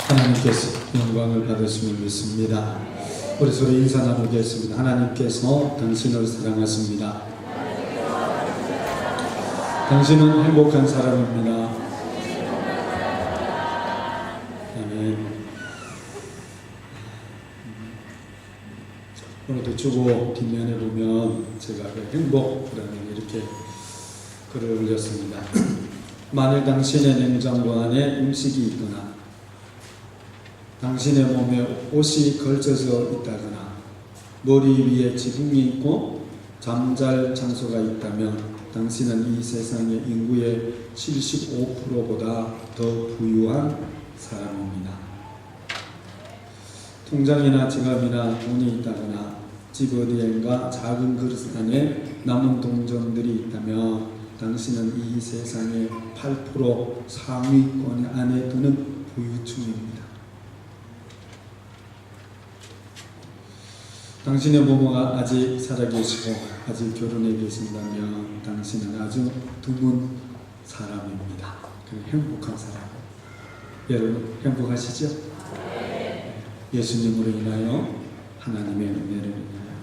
하나님께서 영광을 받으심을 믿습니다. 우리 서로 인사 나누겠습니다. 하나님께서 당신을 사랑하십니다. 당신은 행복한 사람입니다. 아멘. 오늘도 주보 뒷면에 보면 제가 행복이라는 이렇게 글을 올렸습니다. 만일 당신의 냉장고 안에 음식이 있거나 당신의 몸에 옷이 걸쳐져 있다거나 머리 위에 지붕이 있고 잠잘 장소가 있다면 당신은 이 세상의 인구의 75%보다 더 부유한 사람입니다. 통장이나 지갑이나 돈이 있다거나 집 어디엔가 작은 그릇 안에 남은 동전들이 있다면 당신은 이 세상의 8% 상위권 안에 드는 부유층입니다. 당신의 부모가 아직 살아계시고 아직 결혼해 계신다면 당신은 아주 드문 사람입니다. 행복한 사람. 여러분 행복하시죠? 예수님으로 인하여 하나님의 은혜를 인하여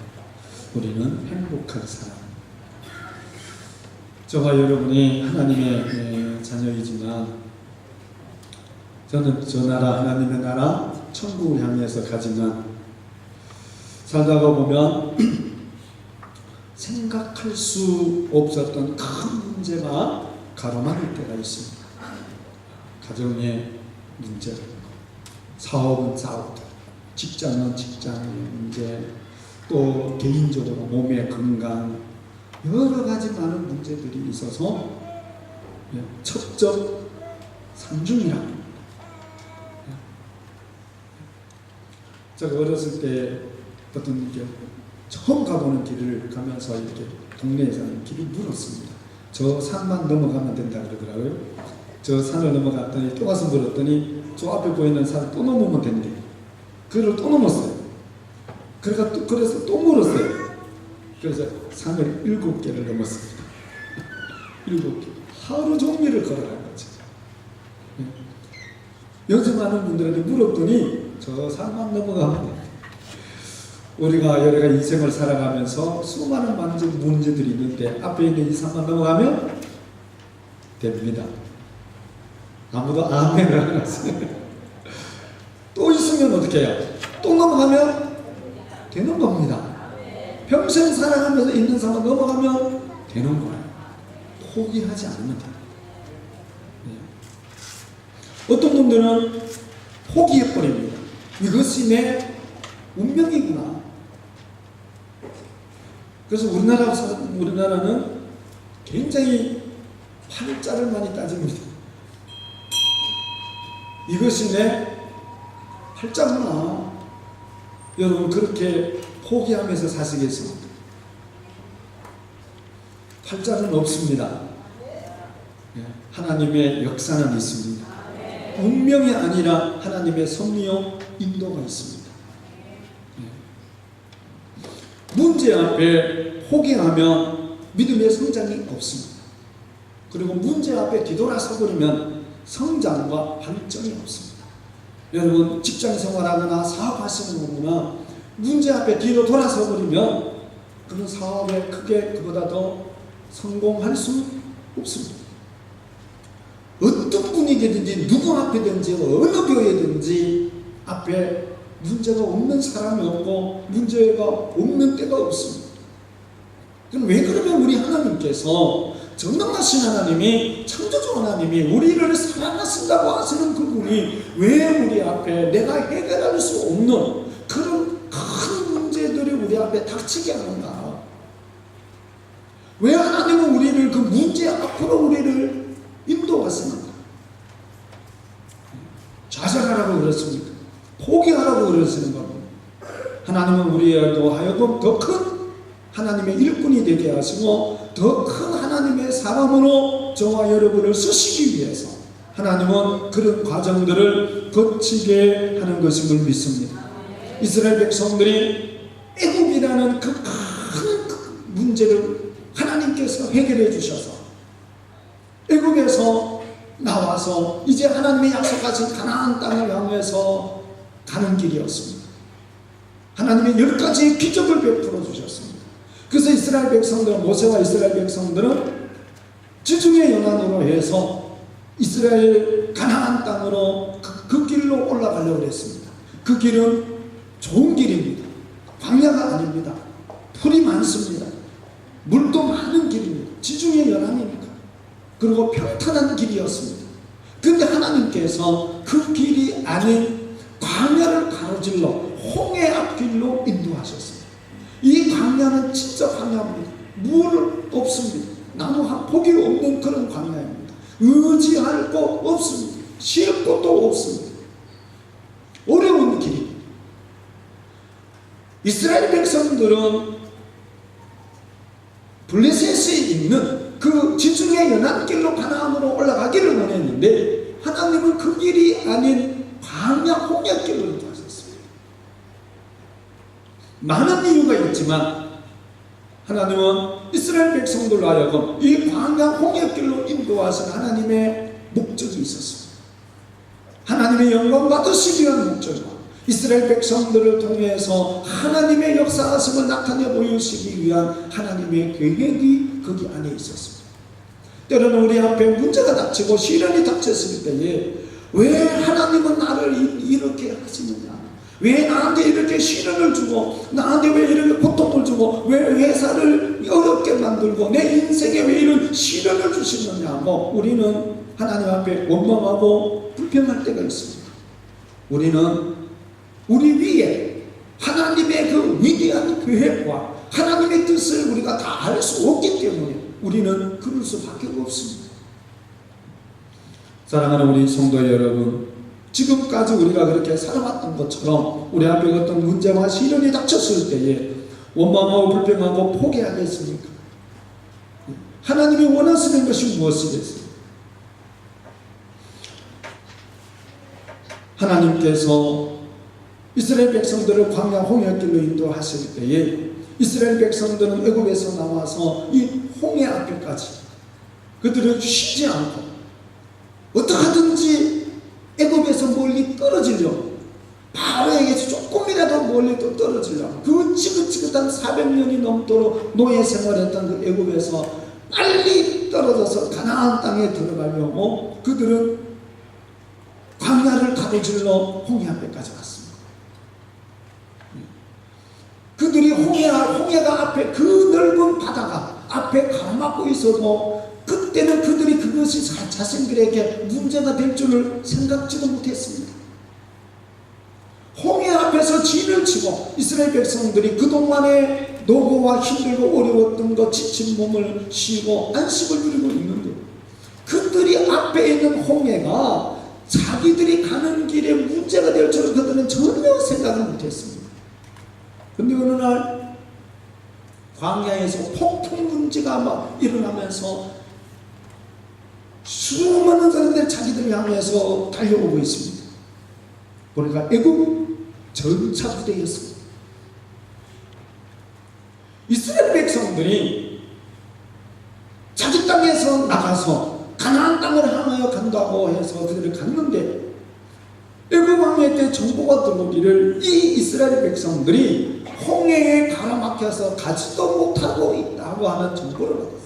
우리는 행복한 사람. 저와 여러분이 하나님의 자녀이지만 저는 저 나라 하나님의 나라 천국을 향해서 가지만 살다가 보면 생각할 수 없었던 큰 문제가 가로막을 때가 있습니다. 가정의 문제, 사업은 사업, 직장은 직장의 문제, 또 개인적으로 몸의 건강, 여러 가지 많은 문제들이 있어서 첩적 산중이라고 합니다. 제가 어렸을 때 어떤 게 처음 가보는 길을 가면서 이렇게 동네에서는 길을 물었습니다. 저 산만 넘어가면 된다 그러더라고요. 저 산을 넘어갔더니 또 가서 물었더니 저 앞에 보이는 산을 또 넘으면 된대. 그걸 또 넘었어요. 그래서 또 물었어요. 그래서 산을 7개를 넘었습니다. 7개. 하루 종일을 걸어간 거죠. 요즘 많은 분들한테 물었더니 저 산만 넘어가면 돼. 우리가 여러 가지 인생을 살아가면서 수많은 문제들이 있는데 앞에 있는 이 산만 넘어가면 됩니다. 아무도 아멘을 안 하세요. 또 있으면 어떻게 해요? 또 넘어가면 되는 겁니다. 평생 살아가면서 있는 산만 넘어가면 되는 거예요. 포기하지 않으면 돼요. 어떤 분들은 포기해버립니다. 이것이 내 운명이구나. 그래서 우리나라는 굉장히 팔자를 많이 따집니다. 이것이 내 팔자구나. 여러분 그렇게 포기하면서 사시겠습니까? 팔자는 없습니다. 하나님의 역사는 있습니다. 운명이 아니라 하나님의 섭리요 인도가 있습니다. 문제 앞에 포기하면 믿음의 성장이 없습니다. 그리고 문제 앞에 뒤돌아서 버리면 성장과 발전이 없습니다. 여러분 직장 생활하거나 사업하시는 분이나 문제 앞에 뒤로 돌아서 버리면 그런 사업에 크게 그보다 더 성공할 수 없습니다. 어떤 분위기든지 누구 앞에든지 어느 교회든지 앞에 문제가 없는 사람이 없고 문제가 없는 때가 없습니다. 그럼 왜 그러면 우리 하나님께서 전능하신 하나님이 창조주 하나님이 우리를 사랑하신다고 하시는 그분이 왜 우리 앞에 내가 해결할 수 없는 그런 큰 문제들이 우리 앞에 닥치게 하는가? 왜 하나님은 우리를 그 문제 앞으로 우리를 인도하시는가? 좌절하라고 그랬습니까? 포기하라고 그러시는 겁니다. 하나님은 우리에게도 하여금 더 큰 하나님의 일꾼이 되게 하시고 더 큰 하나님의 사람으로 저와 여러분을 쓰시기 위해서 하나님은 그런 과정들을 거치게 하는 것임을 믿습니다. 이스라엘 백성들이 애굽이라는 그 큰 문제를 하나님께서 해결해 주셔서 애굽에서 나와서 이제 하나님의 약속하신 가나안 땅을 향해서 가는 길이었습니다. 하나님의 10가지의 기적을 베풀어 주셨습니다. 그래서 이스라엘 백성들은, 모세와 이스라엘 백성들은 지중해 연안으로 해서 이스라엘 가나안 땅으로 그 길로 올라가려고 했습니다. 그 길은 좋은 길입니다. 광야가 아닙니다. 풀이 많습니다. 물도 많은 길입니다. 지중해 연안이니까. 그리고 평탄한 길이었습니다. 그런데 하나님께서 그 길이 아닌 광야를 가로질러 홍해 앞길로 인도하셨습니다. 이 광야는 진짜 광야입니다. 물 없습니다. 나무 한 폭이 없는 그런 광야입니다. 의지할 곳 없습니다. 쉴 곳도 없습니다. 어려운 길입니다. 이스라엘 백성들은 블레셋에 있는 그 지중해 연안길로 가나안으로 올라가기를 원했는데 하나님은 그 길이 아닌 광야 홍해길로 인도하셨습니다. 많은 이유가 있지만 하나님은 이스라엘 백성들로 하여금 이 광야 홍해길로 인도하신 하나님의 목적이 있었습니다. 하나님의 영광 받으시기 위한 목적이고 이스라엘 백성들을 통해서 하나님의 역사하심을 나타내 보이시기 위한 하나님의 계획이 거기 안에 있었습니다. 때로는 우리 앞에 문제가 닥치고 시련이 닥쳤을 때에 왜 하나님은 나를 이렇게 하시느냐, 왜 나한테 이렇게 시련을 주고 나한테 왜 이렇게 고통을 주고 왜 회사를 어렵게 만들고 내 인생에 왜 이런 시련을 주시느냐 하고 우리는 하나님 앞에 원망하고 불평할 때가 있습니다. 우리는 우리 위에 하나님의 그 위대한 계획과 하나님의 뜻을 우리가 다 알 수 없기 때문에 우리는 그럴 수밖에 없습니다. 사랑하는 우리 성도 여러분, 지금까지 우리가 그렇게 살아왔던 것처럼 우리 앞에 어떤 문제와 시련이 닥쳤을 때에 원망하고 불평하고 포기하겠습니까? 하나님이 원하시는 것이 무엇이겠습니까? 하나님께서 이스라엘 백성들을 광야 홍해길로 인도하실 때에 이스라엘 백성들은 애굽에서 나와서 이 홍해 앞에까지 그들은 쉬지 않고 어떻게든지 애굽에서 멀리 떨어지려고 바로에게서 조금이라도 멀리 또 떨어지려고 그 지긋지긋한 400년이 넘도록 노예 생활했던 그 애굽에서 빨리 떨어져서 가나안 땅에 들어가려고 그들은 광야를 가로질러 홍해 앞에까지 갔습니다. 그들이 홍해가 앞에 그 넓은 바다가 앞에 가로막고 있어도 그때는 그들이 그것이 자신들에게 문제가 될 줄을 생각지도 못했습니다. 홍해 앞에서 진을 치고 이스라엘 백성들이 그동안에 노고와 힘들고 어려웠던 것 지친 몸을 쉬고 안식을 누리고 있는데 그들이 앞에 있는 홍해가 자기들이 가는 길에 문제가 될 줄은 그들은 전혀 생각을 못했습니다. 근데 어느 날 광야에서 폭풍 문제가 막 일어나면서 수많은 사람들이 자기들을 향해서 달려오고 있습니다. 보니까 애국 전차 부대였습니다. 이스라엘 백성들이 자기 땅에서 나가서 가나안 땅을 향하여 간다고 해서 그들을 갔는데 애국 왕의 때 정보가 들어오기를 이 이스라엘 백성들이 홍해에 가로막혀서 가지도 못하고 있다고 하는 정보를 받았어요.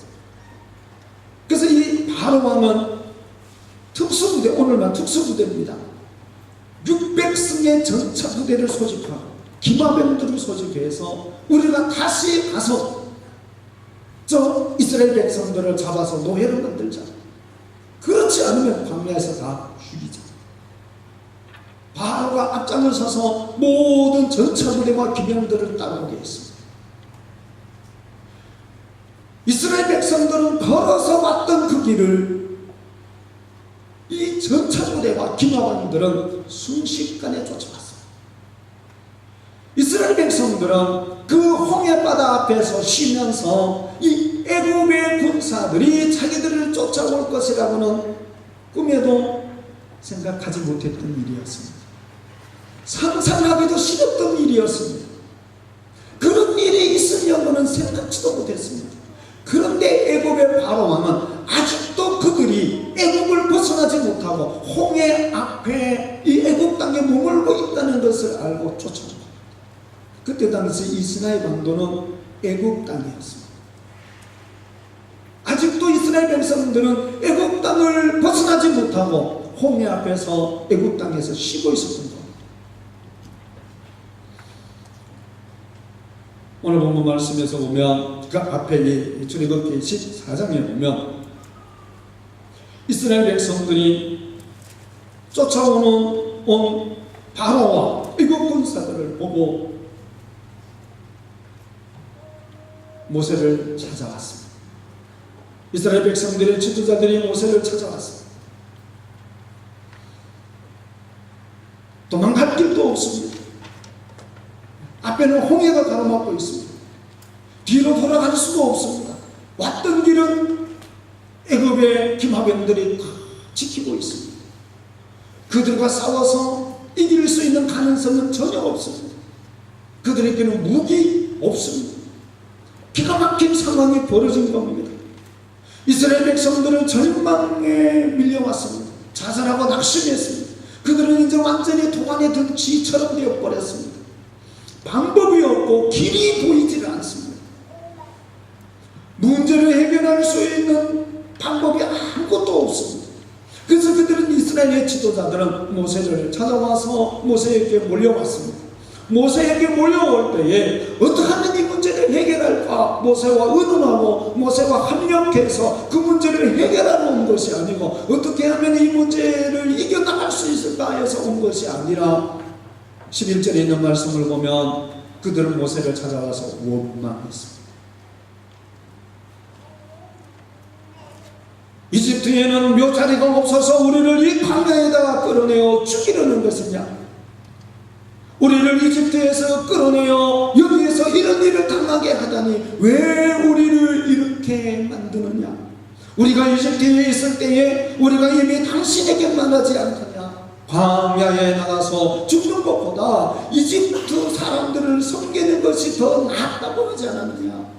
그래서 이 바로 왕은 특수부대, 오늘만 특수부대입니다. 600승의 전차 부대를 소집하고 기마병들을 소집해서 우리가 다시 가서 저 이스라엘 백성들을 잡아서 노예로 만들자. 그렇지 않으면 광야에서 다 죽이자. 바로가 앞장을 서서 모든 전차 부대와 기병들을 따라오게 했습니다. 이스라엘 백성들은 걸어서 왔던 그 길을 이 전차 부대와 기마병들은 순식간에 쫓아갔습니다. 이스라엘 백성들은 그 홍해바다 앞에서 쉬면서 이 애굽의 군사들이 자기들을 쫓아올 것이라고는 꿈에도 생각하지 못했던 일이었습니다. 상상하기도 싫었던 일이었습니다. 그런 일이 있으려고는 생각지도 못했습니다. 그런데 애굽의 바로 왕은 아직도 그들이 애굽을 벗어나 벗어나지 못하고 홍해 앞에 이 애국 땅에 머물고 있다는 것을 알고 쫓아옵니다. 그때 당시 이 시나이 반도는 애국 땅이었습니다. 아직도 이스라엘 백성들은 애국 땅을 벗어나지 못하고 홍해 앞에서 애국 땅에서 쉬고 있었던 겁니다. 오늘 본문 말씀에서 보면 그 앞에 출애굽기 14장에 보면 이스라엘 백성들이 쫓아오는 바로와 애국 군사들을 보고 모세를 찾아왔습니다. 이스라엘 백성들의 지도자들이 모세를 찾아왔습니다. 도망갈 길도 없습니다. 앞에는 홍해가 가로막고 있습니다. 뒤로 돌아갈 수도 없습니다. 왔던 길은 애굽의 기마병들이 다 지키고 있습니다. 그들과 싸워서 이길 수 있는 가능성은 전혀 없습니다. 그들에게는 무기 없습니다. 기가 막힌 상황이 벌어진 겁니다. 이스라엘 백성들은 절망에 밀려왔습니다. 자살하고 낙심했습니다. 그들은 이제 완전히 도안에 든 쥐처럼 되어버렸습니다. 방법이 없고 길이 보이지를 않습니다. 문제를 해결할 수 있는 방법이 아무것도 없습니다. 그래서 그들은 이스라엘의 지도자들은 모세를 찾아와서 모세에게 몰려왔습니다. 모세에게 몰려올 때에 어떻게 하면 이 문제를 해결할까? 모세와 의논하고 모세와 협력해서 그 문제를 해결하러 온 것이 아니고 어떻게 하면 이 문제를 이겨나갈 수 있을까 해서 온 것이 아니라 11절에 있는 말씀을 보면 그들은 모세를 찾아와서 원망했습니다. 이집트에는 묘자리가 없어서 우리를 이 광야에다가 끌어내어 죽이려는 것이냐? 우리를 이집트에서 끌어내어 여기에서 이런 일을 당하게 하다니 왜 우리를 이렇게 만드느냐? 우리가 이집트에 있을 때에 우리가 이미 당신에게만 하지 않느냐? 광야에 나가서 죽는 것보다 이집트 사람들을 섬기는 것이 더 낫다고 하지 않았느냐?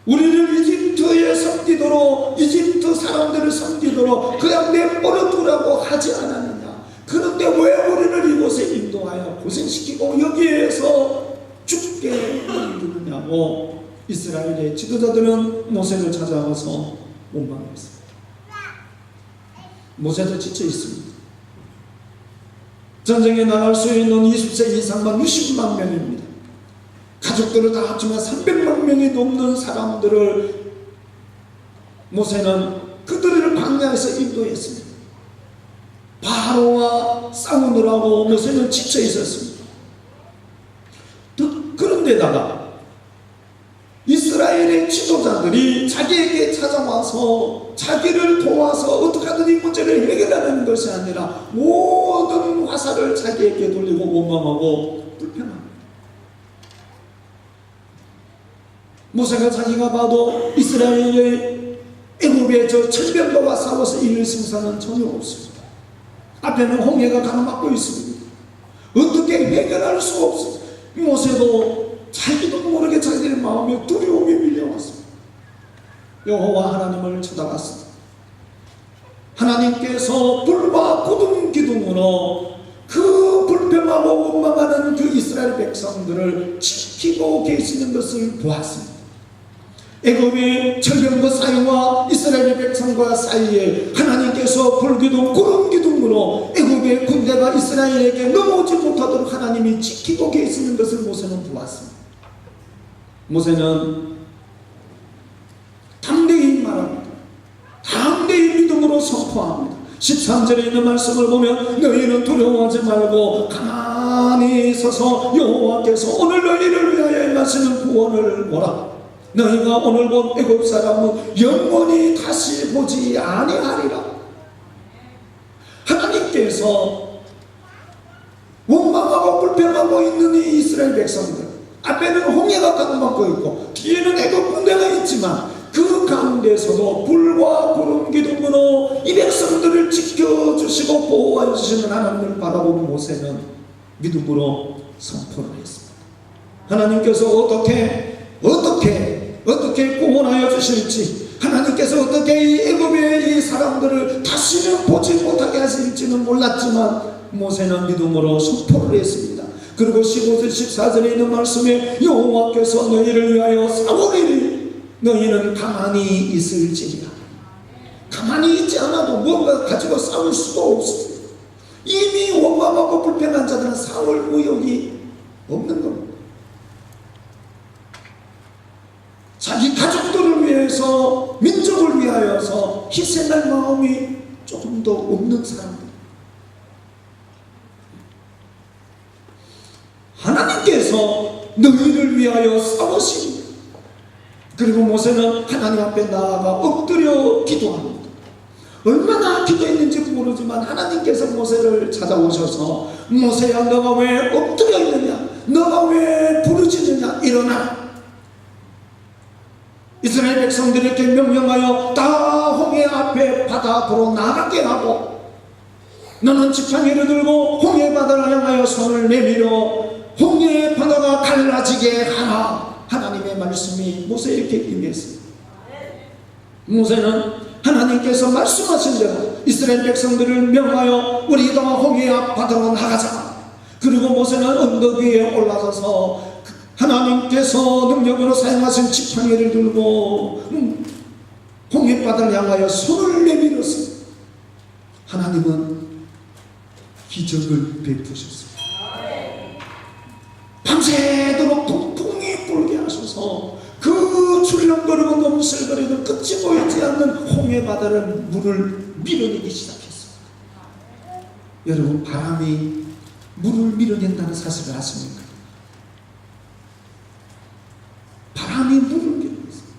우리를 이집트에 섬기도록 이집트 사람들을 섬기도록 그냥 내버려 두라고 하지 않았느냐? 그런데 왜 우리를 이곳에 인도하여 고생시키고 여기에서 죽게 만드느냐고 이스라엘의 지도자들은 모세를 찾아와서 원망했습니다. 모세도 지쳐 있습니다. 전쟁에 나갈 수 있는 20세 이상만 60만 명입니다. 가족들을 다 합치면 300만 명이 넘는 사람들을 모세는 그들을 광야에서 인도했습니다. 바로와 싸우느라고 모세는 지쳐 있었습니다. 그런데다가 이스라엘의 지도자들이 자기에게 찾아와서 자기를 도와서 어떻게 하든 이 문제를 해결하는 것이 아니라 모든 화살을 자기에게 돌리고 원망하고 불평합니다. 모세가 자기가 봐도 이스라엘의 애굽의 저 천병거와 싸워서 이길 승산은 전혀 없습니다. 앞에는 홍해가 가로막고 있습니다. 어떻게 해결할 수 없습니다. 모세도 자기도 모르게 자기의 마음에 두려움이 밀려왔습니다. 여호와 하나님을 쳐다봤습니다. 하나님께서 불과 고든 기둥으로 그 불평하고 원망하는 그 이스라엘 백성들을 지키고 계시는 것을 보았습니다. 애굽의 철병거 사이와 이스라엘 백성과 사이에 하나님께서 불기둥 구름기둥으로 애굽의 군대가 이스라엘에게 넘어오지 못하도록 하나님이 지키고 계시는 것을 모세는 보았습니다. 모세는 담대히 말합니다. 담대히 믿음으로 선포합니다. 13절에 있는 말씀을 보면 너희는 두려워하지 말고 가만히 서서 여호와께서 오늘 너희를 위하여 행하시는 구원을 보라. 너희가 오늘 본 애굽 사람은 영원히 다시 보지 아니하리라. 하나님께서 원망하고 불평하고 있는 이 이스라엘 백성들, 앞에는 홍해가 가로막고 있고 뒤에는 애굽 군대가 있지만 그 가운데서도 불과 구름 기둥으로 이 백성들을 지켜주시고 보호해 주시는 하나님을 바라보는 모세는 믿음으로 선포를 했습니다. 하나님께서 어떻게 구원하여 주실지, 하나님께서 어떻게 이 애굽의 이 사람들을 다시는 보지 못하게 하실지는 몰랐지만 모세는 믿음으로 선포를 했습니다. 그리고 15절 14절에 있는 말씀에 여호와께서 너희를 위하여 싸우리니 너희는 가만히 있을지니라. 가만히 있지 않아도 뭔가 가지고 싸울 수가 없어요. 이미 원망하고 불평한 자들은 싸울 의욕이 없는 겁니다. 자기 가족들을 위해서, 민족을 위하여서 희생할 마음이 조금 더 없는 사람들. 하나님께서 너희를 위하여 싸우시니, 그리고 모세는 하나님 앞에 나아가 엎드려 기도합니다. 얼마나 기도했는지 모르지만 하나님께서 모세를 찾아오셔서 모세야, 너가 왜 엎드려 있느냐, 너가 왜 부르짖느냐, 일어나. 이스라엘 백성들에게 명령하여 다 홍해 앞에 바다 앞으로 나가게 하고, 너는 지팡이를 들고 홍해 바다를 향하여 손을 내밀어 홍해 바다가 갈라지게 하라. 하나님의 말씀이 모세에게 임했습니다. 모세는 하나님께서 말씀하신 대로 이스라엘 백성들을 명하여 우리 다 홍해 앞 바다로 나가자. 그리고 모세는 언덕 위에 올라서서 하나님께서 능력으로 사용하신 지팡이를 들고 홍해 바다를 향하여 손을 내밀었습니다. 하나님은 기적을 베푸셨습니다. 밤새도록 동풍이 불게 하셔서 그 출렁거리고 넘실거리고 끝이 보이지 않는 홍해 바다를 물을 밀어내기 시작했습니다. 여러분, 바람이 물을 밀어낸다는 사실을 아십니까? 바람이 물을 밀어냈습니다.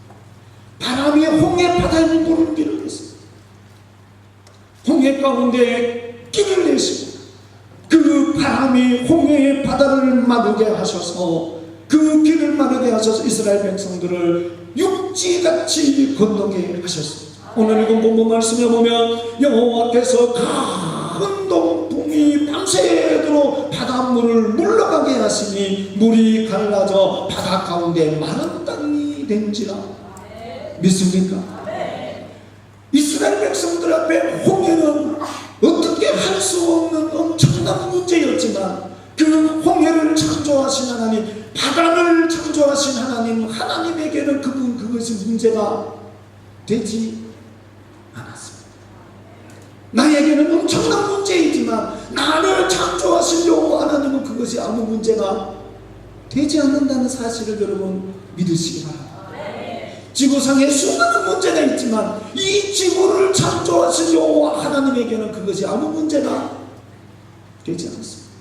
바람이 홍해 바다에 물을 밀어냈습니다. 홍해 가운데 길을 내시고 그 바람이 홍해의 바다를 마르게 하셔서, 그 길을 마르게 하셔서 이스라엘 백성들을 육지같이 건너게 하셨습니다. 오늘 읽은 본문 말씀에 보면 여호와께서 큰 동풍이 밤새도록 바닷물을 물러가게 하시니 물이 갈라져 바다 가운데 마른 땅이 된지라. 믿습니까? 이스라엘 백성들 앞에 홍해는 어떻게 할 수 없는 엄청난 문제였지만, 그 홍해를 창조하신 하나님, 바다를 창조하신 하나님, 하나님에게는 그것이 문제가 되지 않았습니다. 나에게는 엄청난 문제이지만 나를 창조하신 여호와 하나님은 그것이 아무 문제가 되지 않는다는 사실을 여러분 믿으시기 바랍니다. 지구상에 수많은 문제가 있지만 이 지구를 창조하신 여호와 하나님에게는 그것이 아무 문제가 되지 않습니다.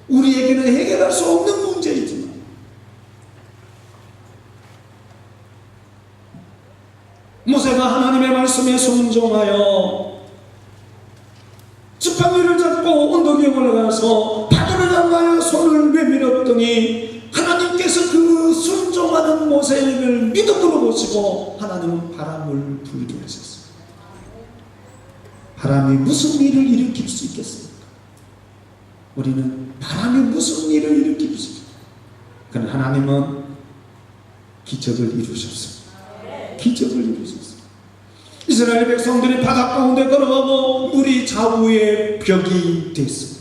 우리에게는 해결할 수 없는 문제이지만, 모세가 하나님의 말씀에 순종하여 지팡이를 잡고 언덕 위에 올라가서 바다를 향하여 손을 내밀었더니 하나님께서 그 순종하는 모세를 믿음으로 보시고 하나님은 바람을 불게 하셨습니다. 바람이 무슨 일을 일으킬 수 있겠습니까? 우리는 바람이 무슨 일을 일으킬 수 있습니까? 그러나 하나님은 기적을 이루셨습니다. 기적을 이루셨습니다. 이스라엘 백성들이 바다 가운데 걸어가고 물이 좌우의 벽이 됐습니다.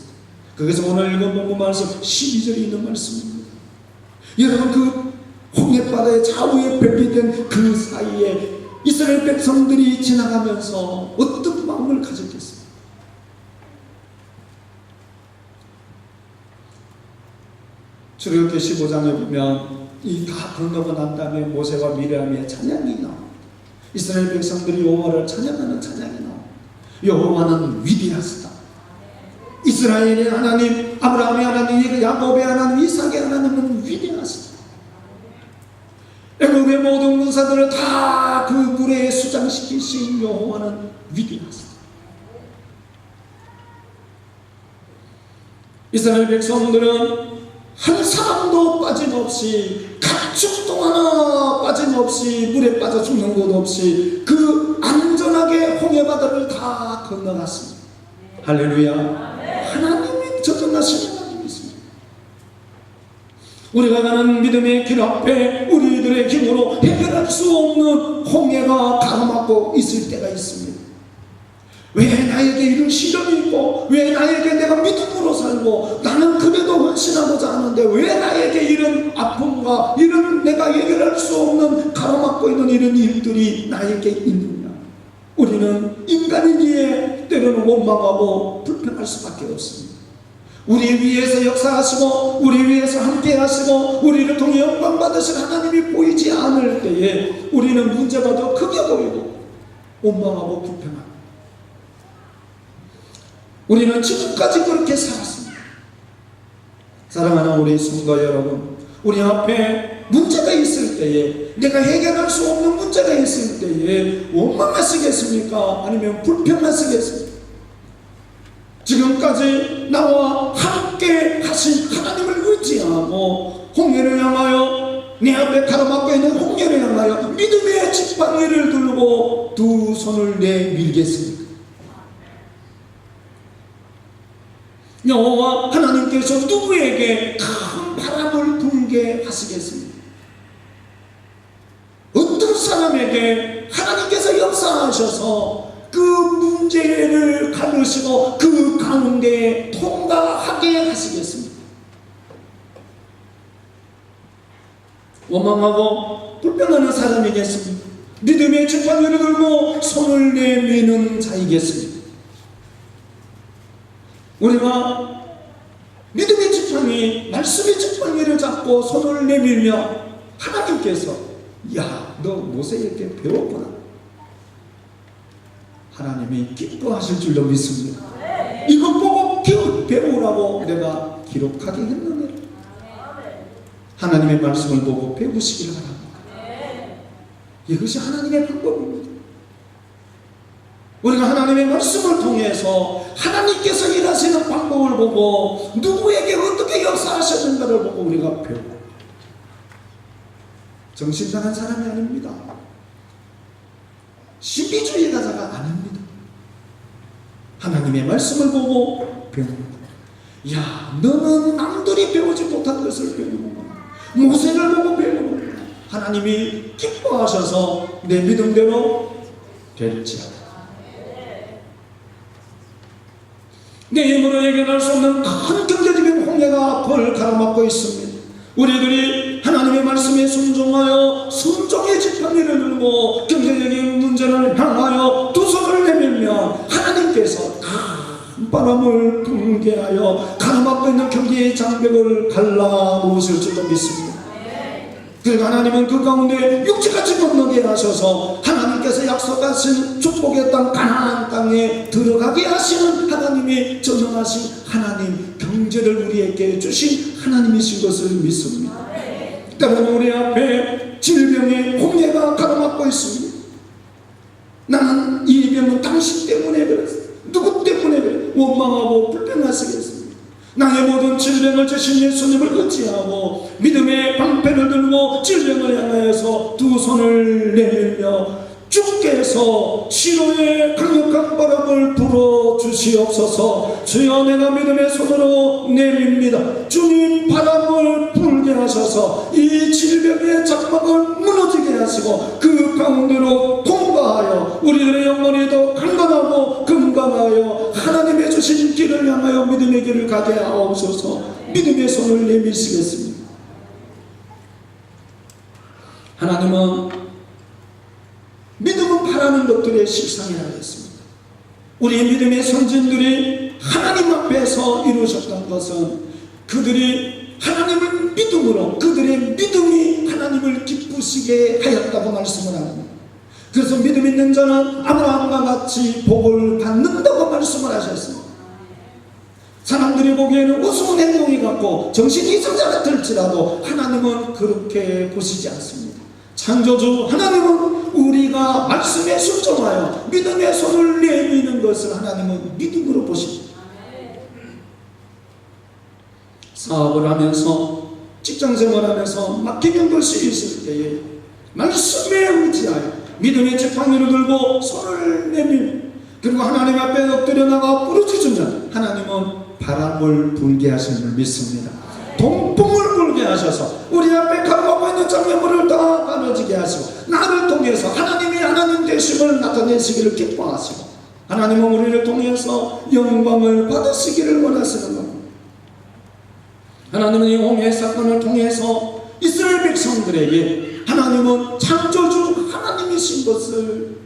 그래서 오늘 읽은 본문 말씀 12절에 있는 말씀입니다. 여러분, 그 홍해바다의 좌우의 벽이 된 그 사이에 이스라엘 백성들이 지나가면서 어떤 마음을 가졌겠습니까? 출애굽기 15장에 보면 이 다 건너고 난 다음에 모세와 미리암의 찬양이 나옵니다. 이스라엘 백성들이 여호와를 찬양하는 찬양이 나옵니다. 여호와는 위대하시다. 이스라엘의 하나님, 아브라함의 하나님, 야곱의 하나님, 이삭의 하나님은 위대하시다. 애굽의 모든 군사들을 다 그 물에 수장시키신 여호와는 위대하시다. 이스라엘 백성들은 한 사람도 빠짐없이, 가축도 하나 빠짐없이, 물에 빠져 죽는 것 없이 그 안전하게 홍해바다를 다 건너갔습니다. 할렐루야. 하나님이 저전하신 하나님이 있습니다. 우리가 가는 믿음의 길 앞에 우리들의 힘으로 해결할 수 없는 홍해가 가로막고 있을 때가 있습니다. 왜 나에게 이런 시련이 있고, 왜 나에게 내가 믿음으로 살고 나는 그래도 헌신하고자 하는데 왜 나에게 이런 아픔과 이런 내가 해결할 수 없는 가로막고 있는 이런 일들이 나에게 있느냐. 우리는 인간이기에 때로는 원망하고 불평할 수밖에 없습니다. 우리 위에서 역사하시고 우리 위에서 함께 하시고 우리를 통해 영광 받으실 하나님이 보이지 않을 때에 우리는 문제가 더 크게 보이고 원망하고 불평합니다. 우리는 지금까지 그렇게 살았습니다. 사랑하는 우리 성도 여러분, 우리 앞에 문제가 있을 때에, 내가 해결할 수 없는 문제가 있을 때에 원망하시겠습니까? 아니면 불평하시겠습니까? 지금까지 나와 함께 하신 하나님을 의지하고 홍해를 향하여, 내 앞에 가로막고 있는 홍해를 향하여 믿음의 지팡이를 들고 두 손을 내밀겠습니까? 여호와 하나님께서 누구에게 큰 바람을 불게 하시겠습니까? 어떤 사람에게 하나님께서 역사하셔서 그 문제를 가르시고 그 가운데 통과하게 하시겠습니까? 원망하고 불평하는 사람이겠습니까? 믿음의 지팡이를 들고 손을 내미는 자이겠습니까? 우리가 믿음의 지팡이, 말씀의 지팡이를 잡고 손을 내밀면 하나님께서 야, 너 모세에게 배웠구나. 하나님이 기뻐하실 줄로 믿습니다. 이것 보고 배우라고 내가 기록하게 했느니라. 하나님의 말씀을 보고 배우시기를 바랍니다. 이것이 하나님의 방법입니다. 우리가 하나님의 말씀을 통해서 하나님께서 일하시는 방법을 보고 누구에게 어떻게 역사하셨는가를 보고 우리가 배우고, 정신당한 사람이 아닙니다. 신비주의자가 아닙니다. 하나님의 말씀을 보고 배웁니다. 야, 너는 남들이 배우지 못한 것을 배우는구나. 모세를 보고 배우는구나. 하나님이 기뻐하셔서 내 믿음대로 될지어다. 내 힘으로 해결할 수 없는 큰 경제적인 홍해가 앞을 가로막고 있습니다. 우리들이 하나님의 말씀에 순종하여 순종의 지팡이를 들고 경제적인 문제를 향하여 두 손을 내밀면 하나님께서 큰 바람을 불게 하여 가로막고 있는 경제의 장벽을 갈라놓으실 줄로 믿습니다. 그리고 하나님은 그 가운데 육지같이 건너게 하셔서 하나님께서 약속하신 축복의 땅 가나안 땅에 들어가게 하시는 하나님이 전능하신 하나님, 경제를 우리에게 주신 하나님이신 것을 믿습니다. 때로는 우리 앞에 질병의 홍해가 가로막고 있습니다. 나는 이 병은 당신 때문에 그랬어. 누구 때문에 그래? 원망하고 불평하시겠습니다. 나의 모든 질병을 주신 예수님을 의지하고 믿음의 방패를 들고 질병을 향하여서 두 손을 내밀며 주께서 치료의 강력한 바람을 불어주시옵소서. 주여, 내가 믿음의 손으로 내밉니다. 주님, 바람을 불게 하셔서 이 질병의 장막을 무너지게 하시고 그 가운데로 통과하여 우리들의 영혼이 더 강건하고 건강하여 하나님의 주신 길을 향하여 믿음의 길을 가게 하옵소서. 믿음의 손을 내미시겠습니다. 하나님은 믿음은 바라는 것들의 실상이라 했습니다. 우리 믿음의 선진들이 하나님 앞에서 이루셨던 것은 그들이 하나님을 믿음으로, 그들의 믿음이 하나님을 기쁘시게 하였다고 말씀을 합니다. 그래서 믿음 있는 자는 아브라함과 같이 복을 받는다고 말씀을 하셨습니다. 사람들이 보기에는 우스운 행동이 같고 정신이 이상자 같을지라도 하나님은 그렇게 보시지 않습니다. 창조주 하나님은 우리가 말씀에 순종하여 믿음의 손을 내미는 것을 하나님은 믿음으로 보십니다. 사업을 하면서 직장생활하면서 막히는 것이 있을 때에 말씀에 의지하여 믿음의 지팡이를 들고 손을 내밀며 그리고 하나님 앞에 엎드려 나가 부르짖으면 하나님은 바람을 불게 하심을 믿습니다. 동풍을 불게 하셔서 우리 앞에 가로막고 있는 장애물을 다 가려지게 하시고 나를 통해서 하나님이 하나님 되심을 나타내시기를 기뻐하시고 하나님은 우리를 통해서 영광을 받으시기를 원하시는 겁니다. 하나님은 이 홍해 사건을 통해서 이스라엘 백성들에게 하나님은 창조주 하나님이신 것을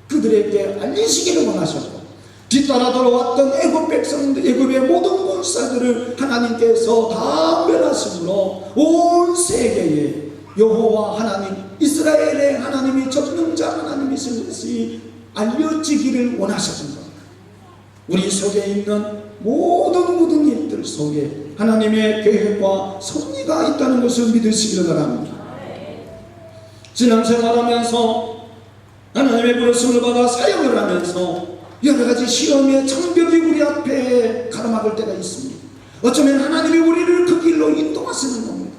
그들에게 알리시기를 원하셨고 뒤따라 돌아왔던 애굽 백성들, 애굽의 모든 군사들을 하나님께서 다 멸하심으로 온 세계에 여호와 하나님, 이스라엘의 하나님이 전능자 하나님이신 것이 알려지기를 원하셨던 겁니다. 우리 속에 있는 모든 일들 속에 하나님의 계획과 섭리가 있다는 것을 믿으시기를 바랍니다. 신앙생활하면서 하나님의 부르심을 받아 사역을 하면서 여러가지 시험의 장벽이 우리 앞에 가로막을 때가 있습니다. 어쩌면 하나님이 우리를 그 길로 인도하시는 겁니다.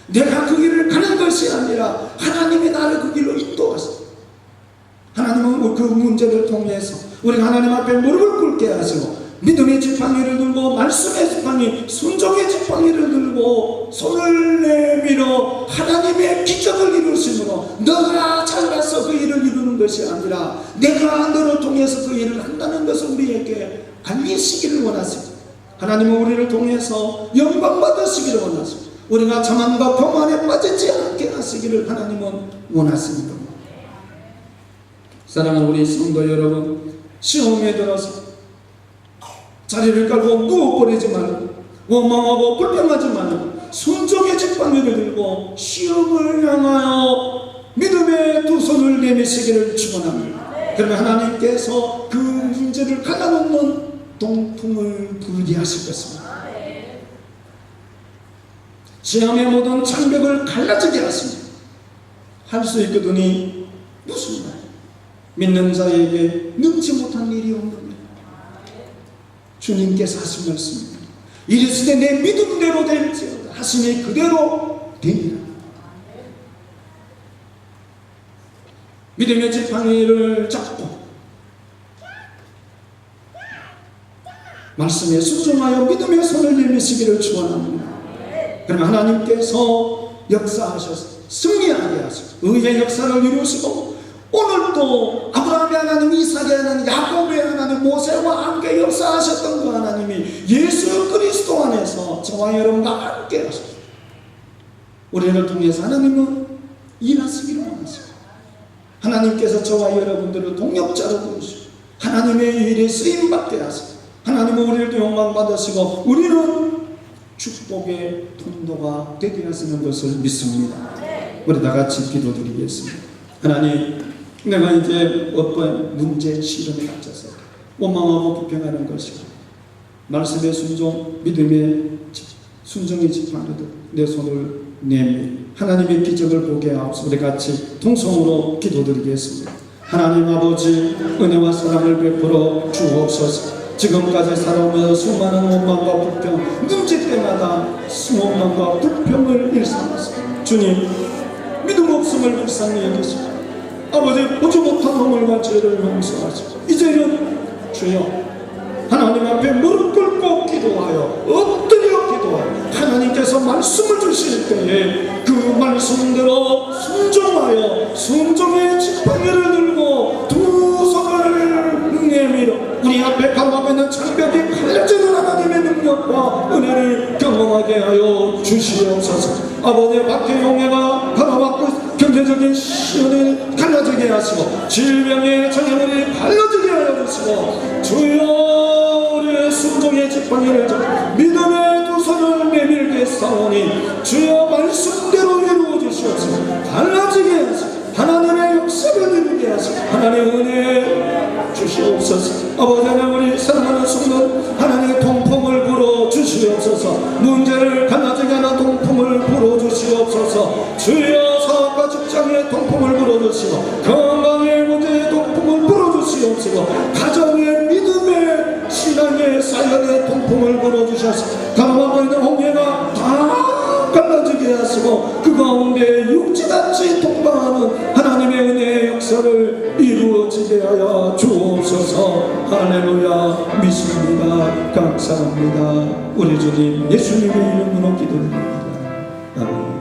내가 그 길을 가는 것이 아니라 하나님이 나를 그 길로 인도하십니다. 하나님은 그 문제를 통해서 우리가 하나님 앞에 무릎을 꿇게 하시고 믿음의 지팡이를 들고 말씀의 지팡이, 순종의 지팡이를 들고 손을 내밀어 하나님의 기적을 이루심으로 너가 잘라서 그 일을 이루는 것이 아니라 내가 너를 통해서 그 일을 한다는 것을 우리에게 알리시기를 원하십니다. 하나님은 우리를 통해서 영광 받으시기를 원하십니다. 우리가 자만과 교만에 빠지지 않게 하시기를 하나님은 원하십니다. 사랑하는 우리 성도 여러분, 시험에 들어서 자리를 깔고 누워버리지 말고 원망하고 불평하지 말고 순종의 지팡이를 들고 시험을 향하여 믿음의 두 손을 내미시기를 축원합니다. 그러면 하나님께서 그 문제를 갈라놓는 동풍을 불게 하실 것입니다. 시험의 모든 장벽을 갈라지게 하십니다. 할 수 있거든이 무슨 말? 믿는 자에게 능치 못한 일이 없느냐. 주님께서 하신 말씀입니다. 이르시되 내 믿음대로 될지어다 하시니 그대로 되니라. 믿음의 지팡이를 잡고 말씀에 순종하여 믿음의 손을 내미시기를 축원합니다. 그러면 하나님께서 역사하셔서 승리하게 하시고 의의 역사를 이루시고 오늘도 아브라함의 하나님, 이삭의 하나님, 야곱의 하나님, 모세와 함께 역사하셨던 그 하나님이 예수 그리스도 안에서 저와 여러분과 함께 하셨습니다. 우리를 통해서 하나님은 일하시기를 원하시고 하나님께서 저와 여러분들을 동역자로 부르시고 하나님의 일에 쓰임받게 하시고 하나님은 우리를 영광 받으시고 우리는 축복의 통로가 되게 하시는 것을 믿습니다. 우리 다 같이 기도드리겠습니다. 하나님, 내가 이제 어떤 문제, 시련에 닥쳐서 원망하고 불평하는 것이고 말씀의 순종, 믿음의 순종의 지팡이로 내 손을 내밀 하나님의 기적을 보게 하옵소서. 우리 같이 통성으로 기도드리겠습니다. 하나님 아버지, 은혜와 사랑을 베풀어 주옵소서. 지금까지 살아오면서 수많은 원망과 불평, 문제 때마다 원망과 불평을 일삼았습니다. 주님, 믿음 없음을 불쌍히 여기시고 아버지, 보지 못한 허물과 죄를 용서하시고 이제는 주여 하나님 앞에 무릎 꿇고 기도하여 엎드려 기도하여 하나님께서 말씀을 주실 때에 그 말씀대로 순종하여 순종의 지팡이를 들고 두 손을 내밀어 우리 앞에 가로막고 있는 장벽이 갈라지는 하나님의 능력과 은혜를 경험하게 하여 주시옵소서. 아버지, 밖에 용해가 가로막고 경제적인 시련을 갈라지게 하시고 질병의 장애물이 갈라지게 하여 주시고 주여 우리의 순종의 지팡이를 잡고 믿음의 두 손을 내밀게 싸우니 주여 말씀대로 이루어 주시옵소서. 갈라지게 하시고 하나님의 역사를 이루게 하시고 하나님의 은혜 주시옵소서. 아버지 하나님, 우리 사랑하는 성도 하나님의 통풍을 불어 주시옵소서. 문제를 갈라지게 하는 통풍을 불어 주시옵소서. 주여 사업과 직장의 통풍을 불어 주시고 건강의 문제의 통풍을 불어 주시옵소서. 가정의 믿음의 신앙의 사역의 통풍을 불어 주셔서 가로막고 있는 홍해가 다 갈라지게 하시고 그 가운데 육지같이 통과하는 하나님의 은혜의 역사를 이루어지게 하여 주옵소서. 할렐루야. 믿습니다. 감사합니다. 우리 주님 예수님의 이름으로 기도드립니다. 아멘.